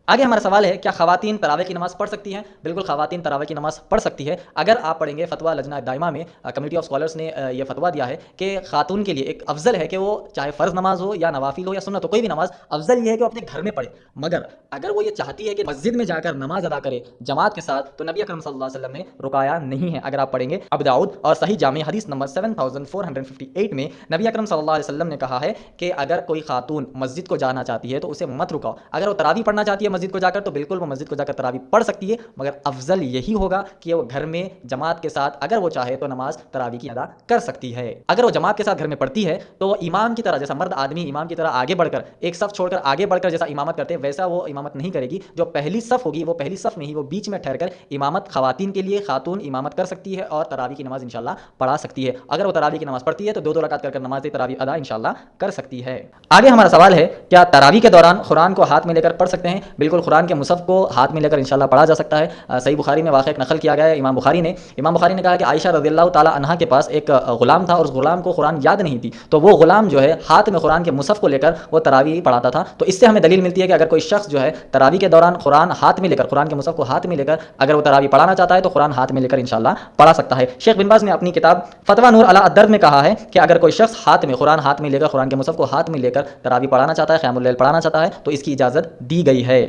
آگے ہمارا سوال ہے کیا خواتین تراویح کی نماز پڑھ سکتی ہیں؟ بالکل خواتین تراویح کی نماز پڑھ سکتی ہے۔ اگر آپ پڑھیں گے فتویٰ لجنہ دائمہ میں کمیٹی آف اسکالرس نے یہ فتویٰ دیا ہے کہ خاتون کے لیے ایک افضل ہے کہ وہ چاہے فرض نماز ہو یا نوافل ہو یا سنت ہو، کوئی بھی نماز افضل یہ ہے کہ وہ اپنے گھر میں پڑھے، مگر اگر وہ یہ چاہتی ہے کہ مسجد میں جا کر نماز ادا کرے جماعت کے ساتھ تو نبی اکرم صلی اللہ علیہ وسلم نے رکایا نہیں ہے۔ اگر آپ پڑھیں گے ابو داؤد اور صحیح جامع حدیث نمبر 7458 میں نبی اکرم صلی اللہ علیہ وسلم نے کہا ہے کہ اگر کوئی خاتون مسجد کو جانا چاہتی ہے تو اسے مت رکاؤ، اگر وہ تراویح پڑھنا چاہتی ہے مسجد کو جا کر تو بالکل وہ مسجد کو جا کر تراویح پڑھ سکتی ہے، مگر افضل یہی ہوگا کہ وہ گھر میں جماعت کے ساتھ اگر وہ چاہے تو نماز تراویح کی ادا کر سکتی ہے۔ اگر وہ جماعت کے ساتھ گھر میں پڑھتی ہے تو امام کی طرح، جیسا مرد آدمی امام کی طرح آگے بڑھ کر ایک صف چھوڑ کر آگے بڑھ کر جیسا امامت کرتے ہیں ویسا وہ امامت نہیں کرے گی۔ جو پہلی صف ہوگی وہ پہلی صف میں ہی وہ بیچ میں ٹھہر کر امامت خواتین کے لیے خاتون امامت کر سکتی ہے اور تراویح کی نماز انشاءاللہ پڑھا سکتی ہے۔ اگر وہ تراویح کی نماز پڑھتی ہے تو دو رکعت کر نماز تراویح ادا انشاءاللہ کر سکتی ہے۔ آگے ہمارا سوال ہے کیا تراویح کے دوران قرآن کو ہاتھ میں لے کر پڑھ سکتے ہیں؟ بالکل قرآن کے مصحف کو ہاتھ میں لے کر انشاءاللہ پڑھا جا سکتا ہے۔ صحیح بخاری میں واقعہ نقل کیا گیا ہے امام بخاری نے کہا کہ عائشہ رضی اللہ تعالی عنہا کے پاس ایک غلام تھا اور اس غلام کو قرآن یاد نہیں تھی، تو وہ غلام جو ہے ہاتھ میں قرآن کے مصحف کو لے کر وہ تراویح پڑھاتا تھا۔ تو اس سے ہمیں دلیل ملتی ہے کہ اگر کوئی شخص جو ہے تراویح کے دوران قرآن ہاتھ میں لے کر، قرآن کے مصحف کو ہاتھ میں لے کر اگر وہ تراویح پڑھانا چاہتا ہے تو قرآن ہاتھ میں لے کر انشاءاللہ پڑھا سکتا ہے۔ شیخ بن باز نے اپنی کتاب فتویٰ نور علی الدرد میں کہا ہے کہ اگر کوئی شخص قرآن ہاتھ میں لے کر، قرآن کے مصحف کو ہاتھ میں لے کر تراویح پڑھانا چاہتا ہے، قیام اللیل پڑھانا چاہتا ہے تو اس کی اجازت دی گئی ہے۔